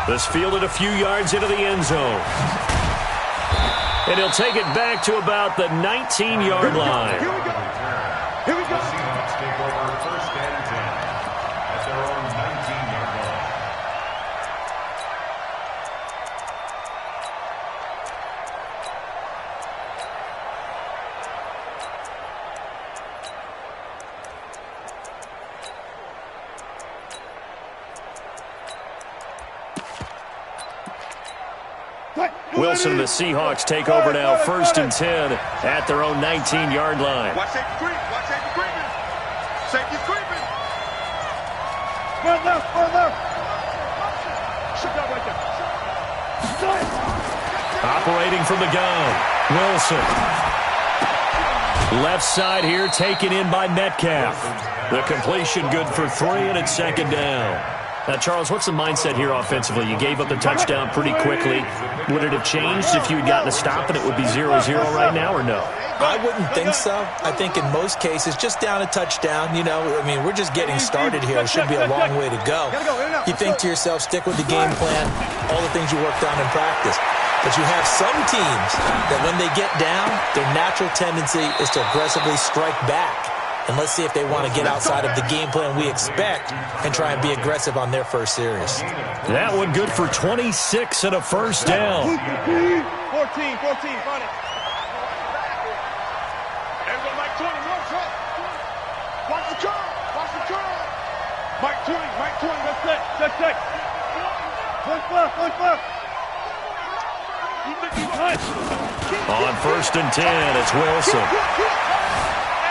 This fielded a few yards into the end zone. And he'll take it back to about the 19-yard line. Here we go. Here we go. The Seahawks take over first and 10 at their own 19-yard line. Wilson and the Seahawks take over now, first and 10 at their own 19-yard line. Watch safety creep. Watch safety creeping. Safety's creeping. Run left. Shut down right there. Operating from the gun, Wilson. Left side here, taken in by Metcalf. The completion good for 3, and it's second down. Now, Charles, what's the mindset here offensively? You gave up the touchdown pretty quickly. Would it have changed if you had gotten a stop and it would be 0-0 right now, or no? I wouldn't think so. I think in most cases, just down a touchdown, you know, I mean, we're just getting started here. It should be a long way to go. You think to yourself, stick with the game plan, all the things you worked on in practice. But you have some teams that when they get down, their natural tendency is to aggressively strike back. And let's see if they want to get outside of the game plan we expect and try and be aggressive on their first series. That one good for 26 and a first down. 14, find it. Everyone, Mike 20, more truck. Watch the curl. Watch the curl. Mike 20, that's it. Check. One left. On first and 10, it's Wilson.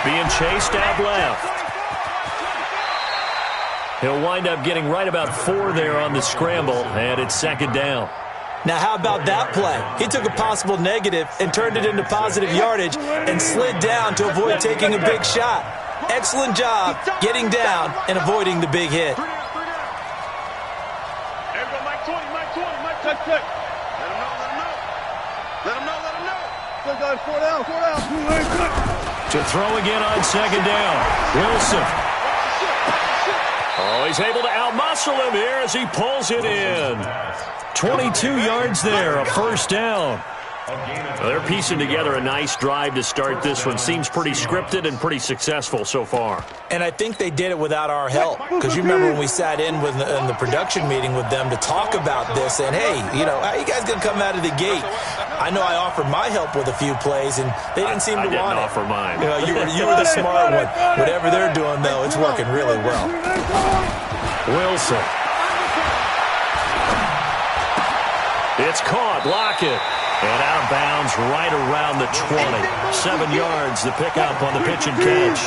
Being chased out left. He'll wind up getting right about 4 there on the scramble, and it's second down. Now, how about that play? He took a possible negative and turned it into positive yardage and slid down to avoid taking a big shot. Excellent job getting down and avoiding the big hit. Everyone, Mike 20. Check. Let him know. Go, guys, 4 down. To throw again on second down. Wilson. Oh, he's able to outmuscle him here as he pulls it in. 22 yards there, a first down. Well, they're piecing together a nice drive to start this one. Seems pretty scripted and pretty successful so far. And I think they did it without our help. Because you remember when we sat in the production meeting with them to talk about this, and hey, you know, how you guys going to come out of the gate? I know I offered my help with a few plays, and they didn't seem to want it. I didn't offer mine. You know, you were the smart one. Whatever they're doing, though, it's working really well. Wilson. It's caught. Lockett. And out of bounds right around the 20. 7 yards, the pickup on the pitch and catch.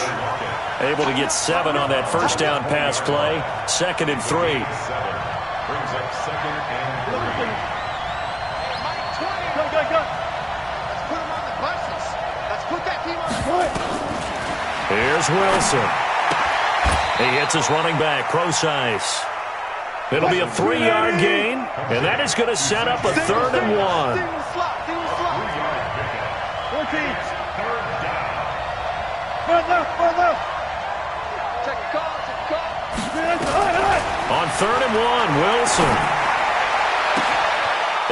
Able to get 7 on that first down pass play. Second and 3. Brings up second and 3. Go. Let's put him on the buses. Let's put that team on the bus. Here's Wilson. He hits his running back, Procise. It'll be a 3-yard gain, and that is going to set up a 3rd and 1. 14. Run left. Check the call. On 3rd and 1, Wilson.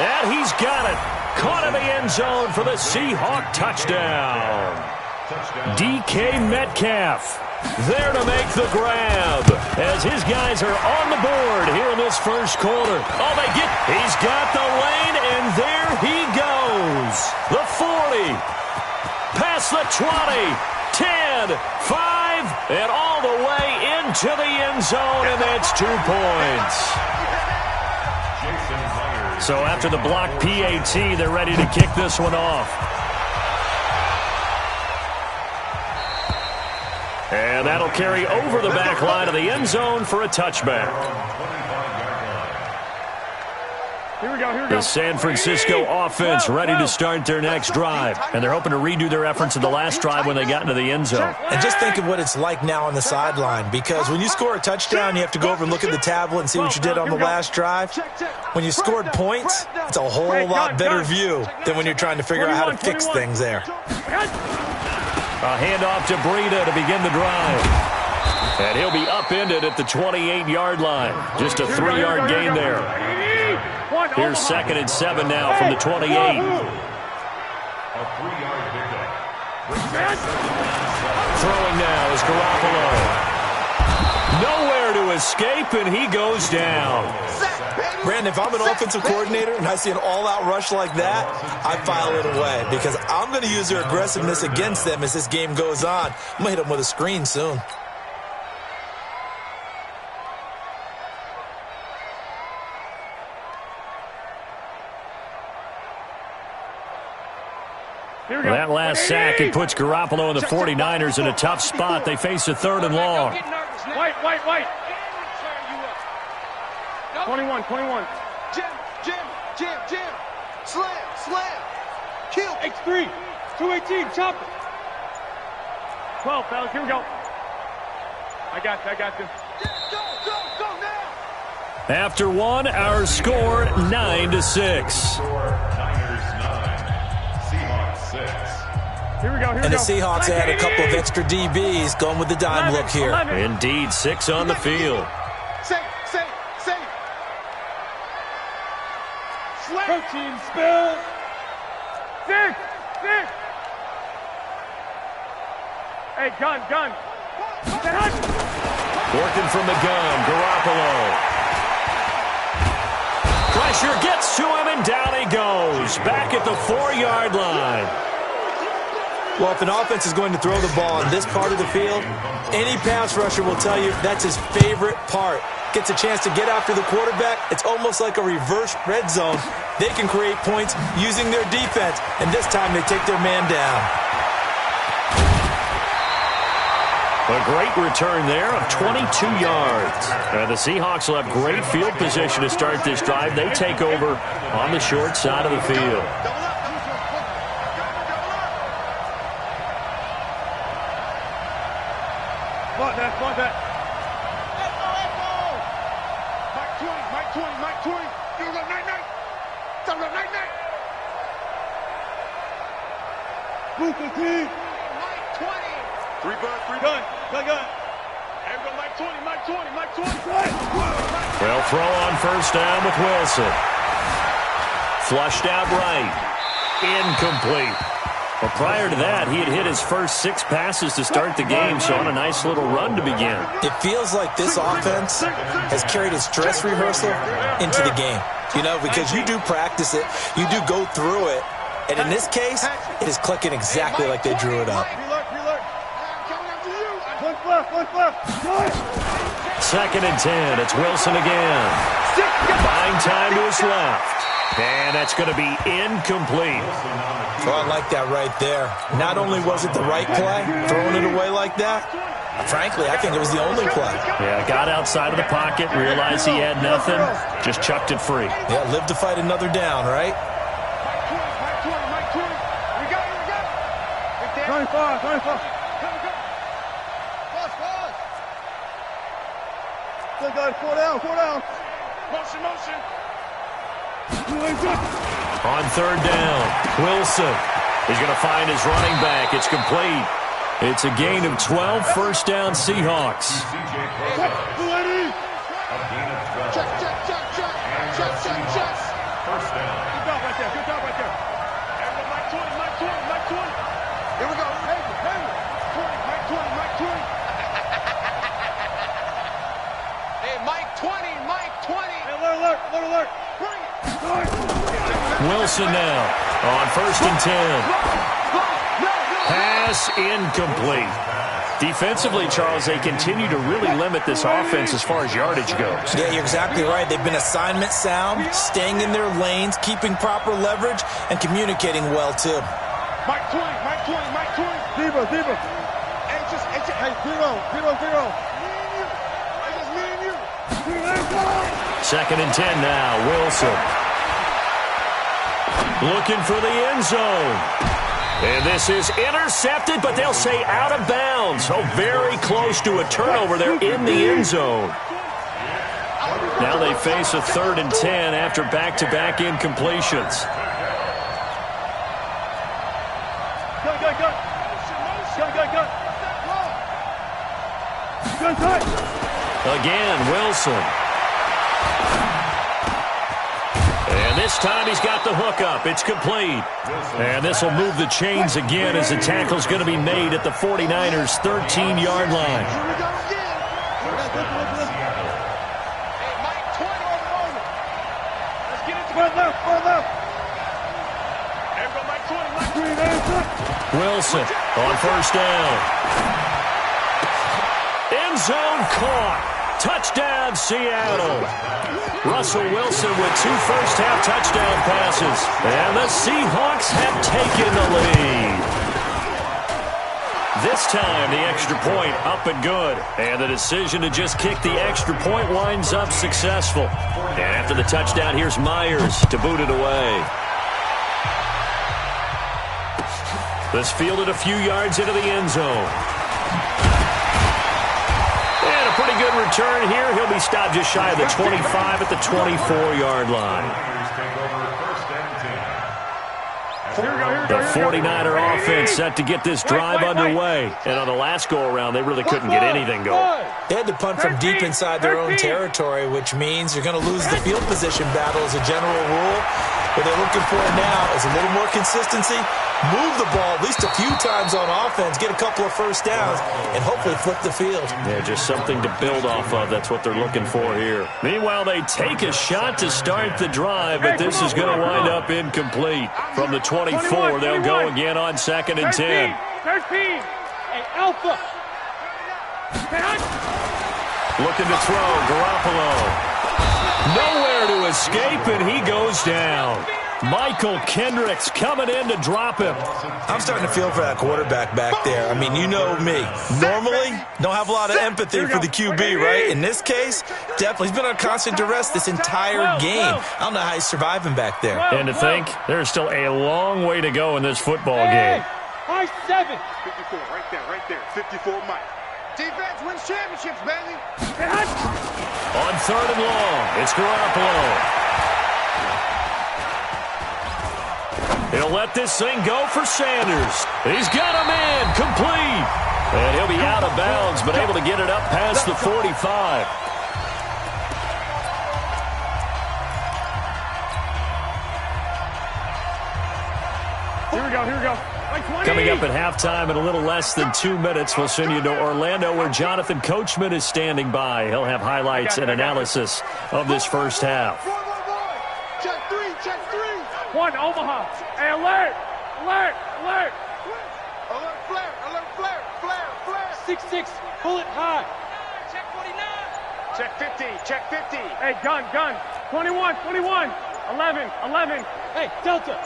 And he's got it. Caught in the end zone for the Seahawk touchdown. DK Metcalf there to make the grab as his guys are on the board here in this first quarter. Oh, he's got the lane, and there he goes. The 40, past the 20, 10, 5, and all the way into the end zone, and that's 2 points. So after the block PAT, they're ready to kick this one off. And that'll carry over the back line of the end zone for a touchback. Here we go. The San Francisco offense ready to start their next drive. And they're hoping to redo their efforts in the last drive when they got into the end zone. And just think of what it's like now on the sideline, because when you score a touchdown, you have to go over and look at the tablet and see what you did on the last drive. When you scored points, it's a whole lot better view than when you're trying to figure out how to fix things there. A handoff to Breida to begin the drive. And he'll be upended at the 28-yard line. Just a 3-yard gain there. Here's 2nd and 7 now from the 28. A 3-yard pickup. Throwing now is Garoppolo. Nowhere to escape, and he goes down. Brandon, if I'm an offensive coordinator and I see an all-out rush like that, I file it away because I'm going to use their aggressiveness against them as this game goes on. I'm going to hit them with a screen soon. That last sack, it puts Garoppolo and the 49ers in a tough spot. They face a 3rd and long. White. 21. Jim. Slam. Kill. X3. 218. Chop it. 12, fellas. Here we go. I got this. Go now. After one, our score 9-6. Niners 9, Seahawks 6. Here we go. And the Seahawks add a couple of extra DBs going with the dime look here. Indeed, 6 on the field. Safe. Protein spill. 6. Hey, gun. Working from the gun, Garoppolo. Pressure gets to him, and down he goes. Back at the 4-yard line. Well, if an offense is going to throw the ball on this part of the field, any pass rusher will tell you that's his favorite part. Gets a chance to get after the quarterback. It's almost like a reverse red zone. They can create points using their defense, and this time they take their man down. A great return there of 22 yards. The Seahawks will have great field position to start this drive. They take over on the short side of the field. Block that. Mike 20. Here we go, night. Tell them night. Move the team. Mike 20. 3 gun. Here we go, Mike 20. They'll throw on first down with Wilson. Flushed out right. Incomplete. Well, prior to that, he had hit his first 6 passes to start the game, so on a nice little run to begin. It feels like this offense has carried its dress rehearsal into the game. You know, because you do practice it, you do go through it, and in this case, it is clicking exactly like they drew it up. Reload. One left. 2nd and 10. It's Wilson again. Buying time to his left. And that's going to be incomplete. Oh, I like that right there. Not only was it the right play, throwing it away like that, frankly, I think it was the only play. Yeah, got outside of the pocket, realized he had nothing, just chucked it free. Yeah, live to fight another down, right? Mike 20. We got it. 25. Still got 4 down. Motion. On 3rd down, Wilson is going to find his running back. It's complete. It's a gain of 12, first down Seahawks. Check. First down. Good job right there. Mike 20. Here we go. Hey. 20. Mike 20. Hey, Mike 20. Hey, alert. Bring it. Wilson now on 1st and 10. Pass incomplete. Defensively, Charles, they continue to really limit this offense as far as yardage goes. Yeah, you're exactly right. They've been assignment sound, staying in their lanes, keeping proper leverage, and communicating well, too. Mike 20. Zebra. Hey, 0. me and you. 2nd and 10 now, Wilson. Looking for the end zone. And this is intercepted, but they'll say out of bounds. Oh, very close to a turnover there in the end zone. Now they face a 3rd and 10 after back-to-back incompletions. Go. Again, Wilson. And this time he's got the hook up. It's complete. And this will move the chains again as the tackle's going to be made at the 49ers' 13-yard line. Wilson on first down. End zone caught. Touchdown, Seattle. Russell Wilson with 2 first-half touchdown passes. And the Seahawks have taken the lead. This time, the extra point up and good. And the decision to just kick the extra point winds up successful. And after the touchdown, here's Myers to boot it away. This fielded a few yards into the end zone. And a pretty good return here. He'll be stopped just shy of the 25 at the 24-yard line. The 49er offense set to get this drive underway. And on the last go-around, they really couldn't get anything going. They had to punt from deep inside their own territory, which means you're going to lose the field position battle as a general rule. What they're looking for now is a little more consistency, move the ball at least a few times on offense, get a couple of first downs, and hopefully flip the field. Yeah, just something to build off of. That's what they're looking for here. Meanwhile, they take a shot to start the drive, but this is going to wind up incomplete. From the 24, they'll go again on 2nd and 10. 13. Hey, Alpha. Looking to throw, Garoppolo. Nowhere to escape, and he goes down. Michael Kendricks coming in to drop him. I'm starting to feel for that quarterback back there. I mean, you know me. Normally, don't have a lot of empathy for the QB, right? In this case, definitely. He's been on constant duress this entire game. I don't know how he's surviving back there. And to think, there's still a long way to go in this football game. High 7. 54, right there. 54, Mike. Defense wins championships, baby. On 3rd and long, it's Garoppolo. He'll let this thing go for Sanders. He's got him in, complete. And he'll be out of bounds, but able to get it up past the 45. Here we go. Coming up at halftime in a little less than 2 minutes, we'll send you to Orlando where Jonathan Coachman is standing by. He'll have highlights and analysis of this first half. Check three. 1, Omaha. Hey, alert. Alert, flare. 6-6, pull it high. Check 49. Check 50. Hey, gun. 21. 11. Hey, Delta.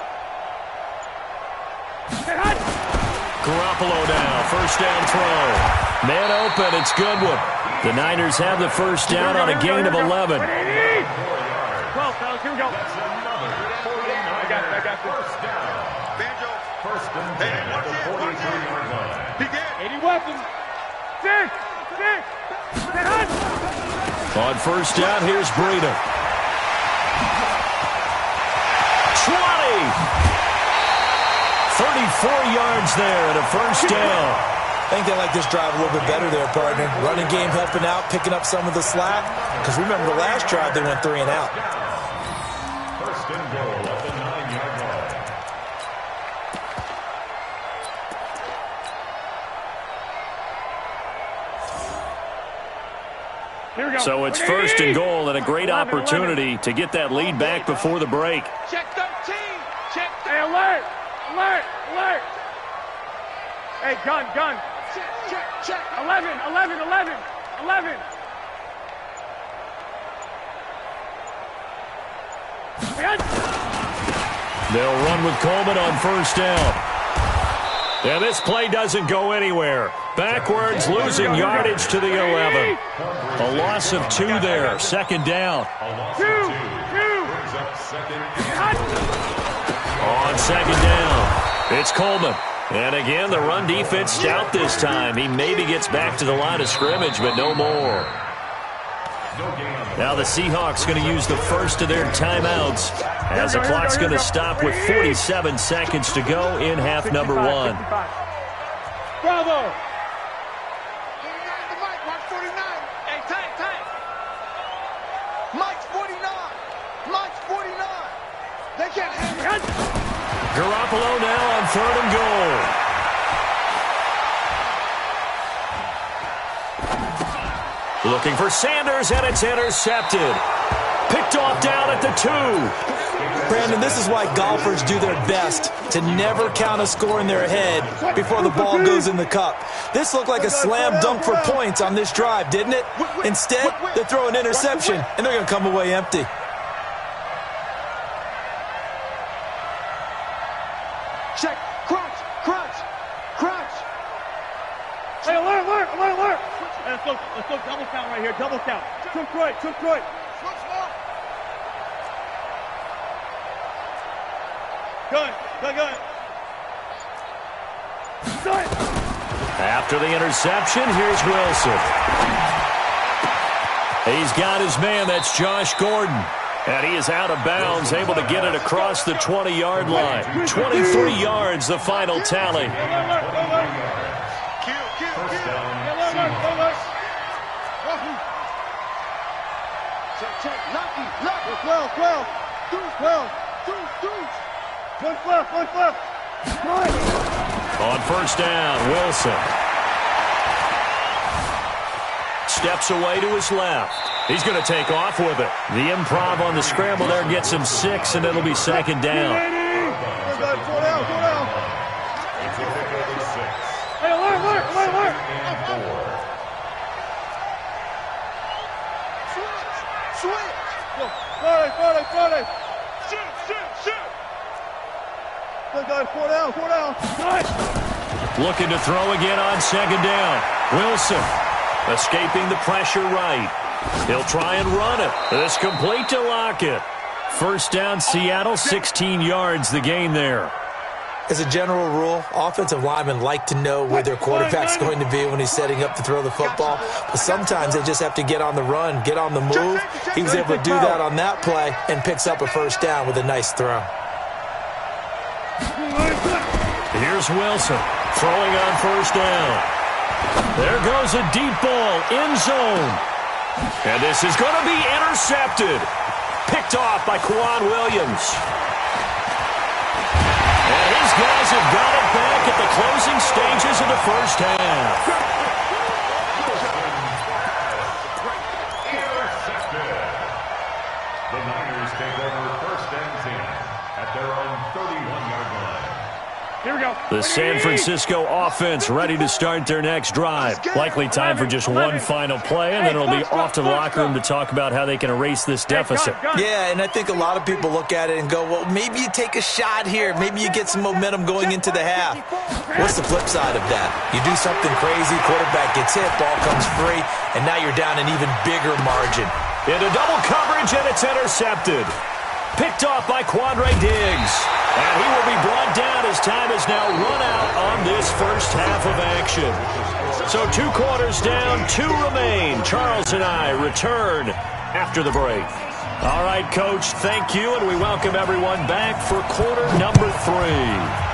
Garoppolo now, first down throw. Man open, it's Goodwin. The Niners have the first down on a gain of 11. 12, fellas, here we go. I got this. Banjo. Hey, watch it. He did. 80 weapons. 6. On first down, here's Breida. 20. 34 yards there and a first down. I think they like this drive a little bit better there, partner. Running game helping out, picking up some of the slack. Because remember the last drive, they went 3 and out. First and goal at the 9-yard line. Here we go. So it's first and goal and a great opportunity to get that lead back before the break. Check 13. Hey, alert. Hey, gun. Check. 11. They'll run with Coleman on first down. And this play doesn't go anywhere. Backwards, losing yardage to the 11. A loss of 2 there. Second down. Two. On second down, it's Coleman. And again, the run defense stout this time. He maybe gets back to the line of scrimmage, but no more. Now the Seahawks going to use the first of their timeouts as the clock's going to stop with 47 seconds to go in half number 1. Bravo. 49 to Mike. Watch 49. Mike's 49. Mike's 49. They can't handle it. Garoppolo now on 3rd and goal. Looking for Sanders, and it's intercepted. Picked off down at the 2. Brandon, this is why golfers do their best to never count a score in their head before the ball goes in the cup. This looked like a slam dunk for points on this drive, didn't it? Instead, they throw an interception, and they're going to come away empty. Check. Crunch. Crunch. Crunch. Hey, alert, alert, alert, alert. Hey, let's go double count right here, double count. Took right. Good. After the interception, here's Wilson. He's got his man. That's Josh Gordon. And he is out of bounds, able to get it across the 20-yard line. 23 yards, the final tally. Check. Lucky. 12. One left. On 1st down, Wilson. Steps away to his left. He's going to take off with it. The improv on the scramble there gets him 6, and it'll be 2nd down. Go down. Hey, alert. Switch. Friday. Shoot. Good guys, 4 down. Nice. Looking to throw again on 2nd down. Wilson escaping the pressure right. He'll try and run it. It's complete to Lockett. 1st down, Seattle, 16 yards the gain there. As a general rule, offensive linemen like to know where their quarterback's going to be when he's setting up to throw the football. But sometimes they just have to get on the run, get on the move. He was able to do that on that play and picks up a 1st down with a nice throw. Here's Wilson throwing on 1st down. There goes a deep ball, end zone. And this is going to be intercepted. Picked off by Quan Williams. And his guys have got it back at the closing stages of the 1st half. Intercepted. The Niners take over 1st and 10 at their own 31-yard line. Here we go. The San Francisco offense ready to start their next drive. Likely time for just one final play, and then it'll be off to the locker room to talk about how they can erase this deficit. Yeah, and I think a lot of people look at it and go, well, maybe you take a shot here. Maybe you get some momentum going into the half. What's the flip side of that? You do something crazy, quarterback gets hit, ball comes free, and now you're down an even bigger margin. Into double coverage, and it's intercepted. Picked off by Quandre Diggs. And he will be brought down as time has now run out on this 1st half of action. So 2 quarters down, 2 remain. Charles and I return after the break. All right, Coach, thank you, and we welcome everyone back for quarter number 3.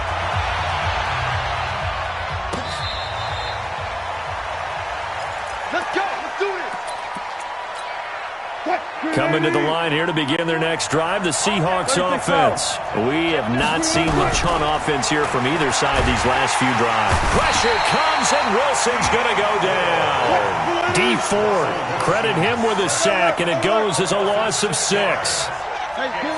Coming to the line here to begin their next drive, the Seahawks offense. We have not seen much on offense here from either side these last few drives. Pressure comes, and Wilson's going to go down. D Ford, credit him with a sack, and it goes as a loss of 6. Hey, 0.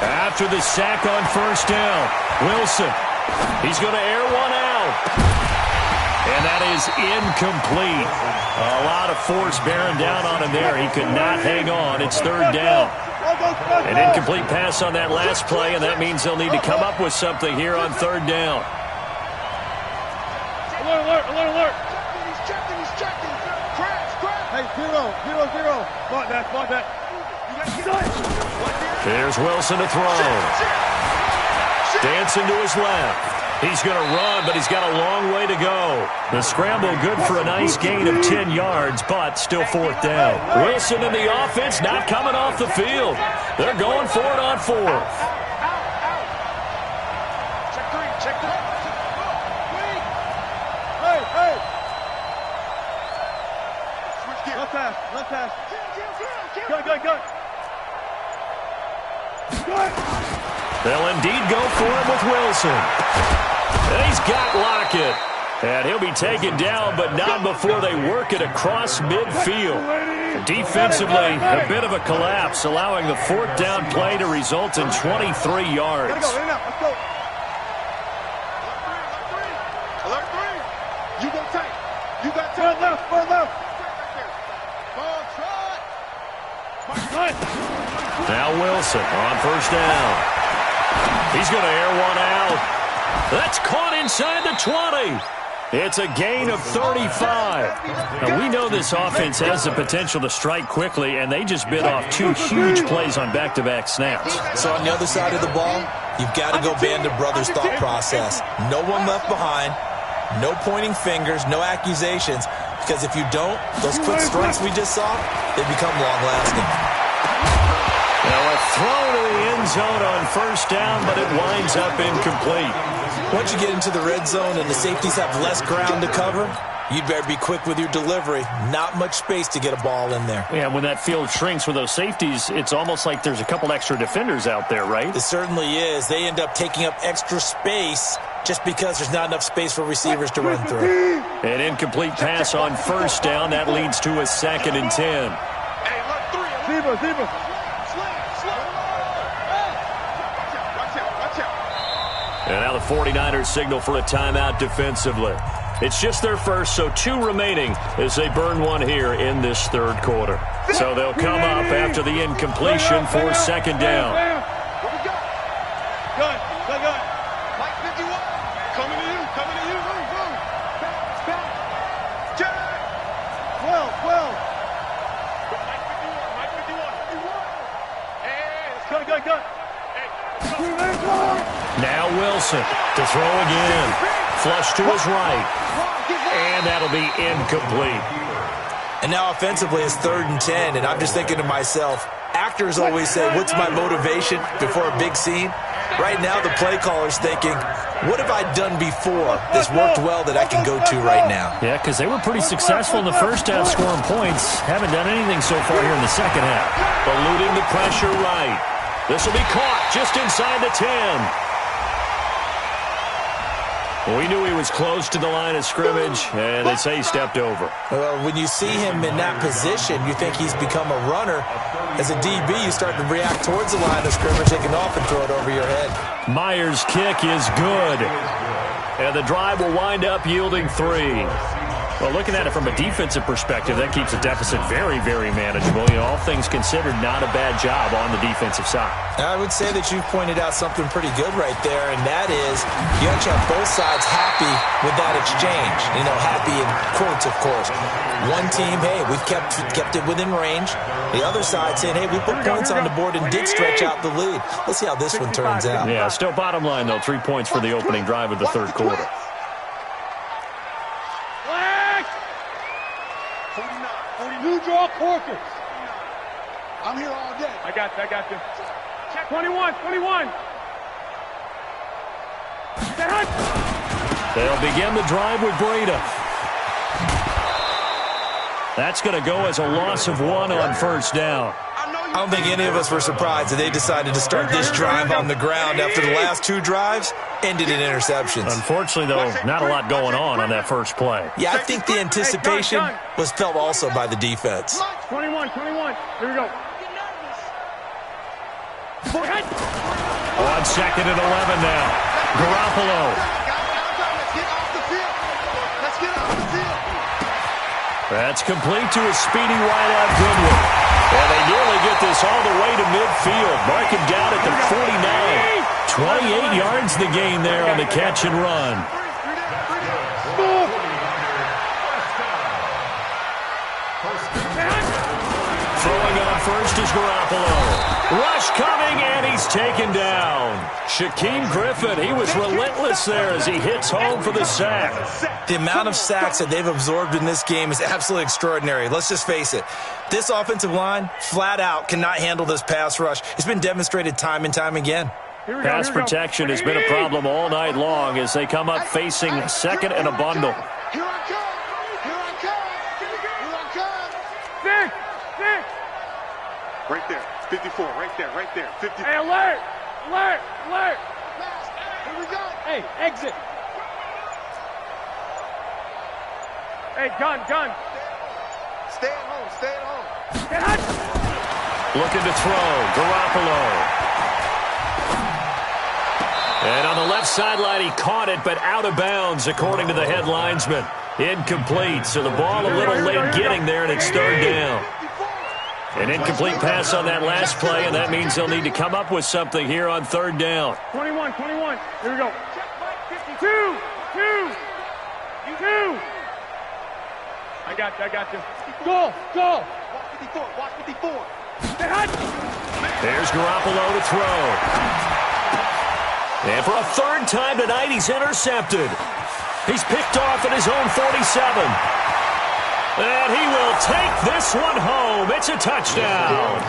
After the sack on 1st down, Wilson, he's going to air one out. And that is incomplete. A lot of force bearing down on him there. He could not hang on. It's 3rd down. An incomplete pass on that last play, and that means they'll need to come up with something here on 3rd down. Alert. He's checking. Crash. Hey, 0. Spot that. There's Wilson to throw. Dancing to his left. He's going to run, but he's got a long way to go. The scramble good for a nice gain of 10 yards, but still 4th down. Wilson and the offense not coming off the field. They're going for it on 4th. Check 3. Hey. Left pass, left pass. Good, good, good. Good. They'll indeed go for him with Wilson. And he's got Lockett. And he'll be taken down, but not before they work it across midfield. Defensively, a bit of a collapse, allowing the fourth down play to result in 23 yards. Let's go. Alert three. You go tight. You got Far tight. left, far left. Ball trot. Now Wilson on first down. He's going to air one out. That's caught inside the 20. It's a gain of 35. Now, we know this offense has the potential to strike quickly, and they just bit off two huge plays on back-to-back snaps. So on the other side of the ball, you've got to go band of brothers thought process. No one left behind, no pointing fingers, no accusations, because if you don't, those quick strikes we just saw, they become long-lasting. Now a throw to the end zone on first down, but it winds up incomplete. Once you get into the red zone and the safeties have less ground to cover, you'd better be quick with your delivery. Not much space to get a ball in there. Yeah, when that field shrinks with those safeties, it's almost like there's a couple extra defenders out there, right? It certainly is. They end up taking up extra space just because there's not enough space for receivers to run through. An incomplete pass on first down. That leads to a 2nd and 10. Hey, look, three. Zebra. And now the 49ers signal for a timeout defensively. It's just their first, so 2 remaining as they burn one here in this third quarter. So they'll come up after the incompletion for 2nd down. Where we go? Good. Mike 51. Coming to you. Move. Back. Jack. 12. Mike 51. Hey, Good. Hey. Now Wilson to throw again. Flush to his right. And that'll be incomplete. And now offensively it's 3rd and 10, and I'm just thinking to myself, actors always say, what's my motivation before a big scene? Right now the play caller's thinking, what have I done before that's worked well that I can go to right now? Yeah, because they were pretty successful in the first half scoring points. Haven't done anything so far here in the second half. Eluding the pressure right. This will be caught just inside the 10. We knew he was close to the line of scrimmage, and they say he stepped over. Well, when you see him in that position, you think he's become a runner. As a DB, you start to react towards the line of scrimmage, take it off and throw it over your head. Myers' kick is good. And the drive will wind up yielding 3. Well, looking at it from a defensive perspective, that keeps the deficit very, very manageable. You know, all things considered, not a bad job on the defensive side. I would say that you've pointed out something pretty good right there, and that is you have to have both sides happy with that exchange. You know, happy in quotes, of course. One team, hey, we've kept it within range. The other side saying, hey, we put points on the board and did stretch out the lead. Let's see how this one turns out. Yeah, still bottom line, though, 3 points for the opening drive of the third quarter. 49. New draw quarters. I'm here all day. I got you. Check 21. They'll begin the drive with Breida. That's going to go as a loss of 1 on first down. I don't think any of us were surprised that they decided to start this drive on the ground after the last 2 drives ended in interceptions. Unfortunately, though, not a lot going on that first play. Yeah, I think the anticipation was felt also by the defense. 21. Here we go. On 2nd and 11 now. Garoppolo. Let's get off the field. That's complete to a speedy wide out Goodwin. And they nearly get this all the way to midfield. Mark him down at the 49. 28 yards the gain there on the catch and run. Throwing on first is Garoppolo. Rush coming, and he's taken down. Shaquem Griffin, he was relentless there as he hits home for the sack. The amount of sacks that they've absorbed in this game is absolutely extraordinary. Let's just face it. This offensive line, flat out, cannot handle this pass rush. It's been demonstrated time and time again. Pass protection has been a problem all night long as they come up facing 2nd and a bundle. Here I come. Right there. 54. Right there. Right there. 50. Hey, alert! Alert! Alert! Here we go. Hey, exit! Hey, gun! Stay at home. Stay at home. Get hot! Looking to throw. Garoppolo. And on the left sideline, he caught it, but out of bounds, according to the head linesman. Incomplete, so the ball a little late getting there, and it's third down. An incomplete pass on that last play, and that means they'll need to come up with something here on third down. 21. Here we go. 2. I got you. Go! Watch 54. Get hot! There's Garoppolo to throw. And for a third time tonight, he's intercepted. He's picked off at his own 47. And he will take this one home. It's a touchdown.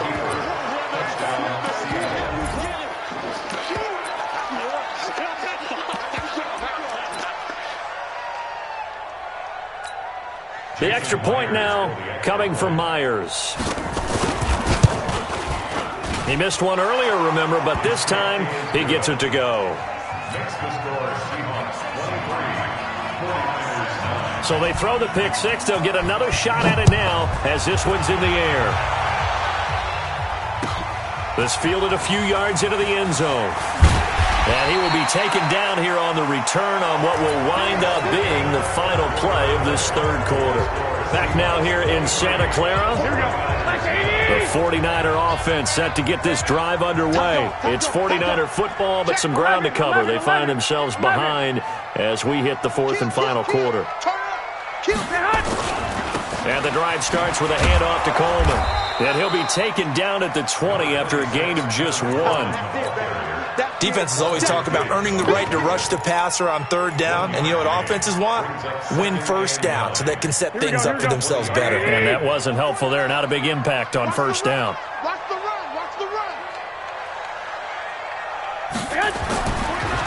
The extra point now coming from Myers. He missed one earlier, remember, but this time he gets it to go. So they throw the pick six. They'll get another shot at it now as this one's in the air. This fielded a few yards into the end zone. And he will be taken down here on the return on what will wind up being the final play of this third quarter. Back now here in Santa Clara. The 49er offense set to get this drive underway. It's 49er football, but some ground to cover. They find themselves behind as we hit the fourth and final quarter. And the drive starts with a handoff to Coleman. And he'll be taken down at the 20 after a gain of just 1. Defenses always talk about earning the right to rush the passer on third down. And you know what offenses want? Win first down so they can set things up for themselves better. And that wasn't helpful there. Not a big impact on first down. Watch the run. Watch the run.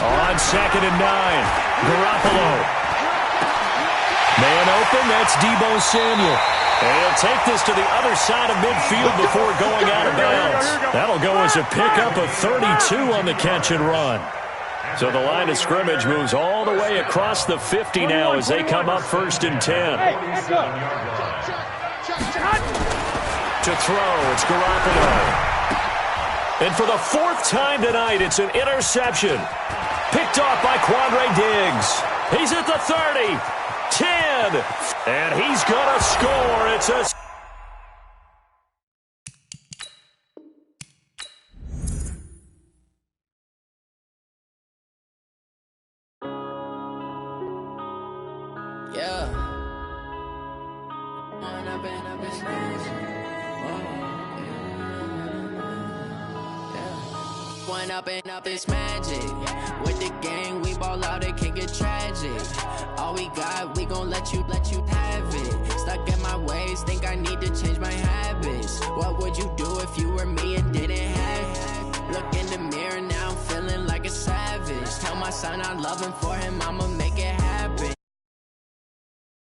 On 2nd and 9. Garoppolo. Man open. That's Deebo Samuel. And he'll take this to the other side of midfield before going out of bounds. That'll go as a pickup of 32 on the catch and run. So the line of scrimmage moves all the way across the 50 now as they come up 1st and 10. To throw, it's Garoppolo. And for the 4th time tonight, it's an interception. Picked off by Quandre Diggs. He's at the 30. 10, and he's gonna score. It's a up this magic. With the gang, we ball out, it can get tragic. All we got, we gon' let you have it. Stuck in my ways, think I need to change my habits. What would you do if you were me and didn't have it? Look in the mirror, now I'm feeling like a savage. Tell my son I love him, for him I'ma make it happen.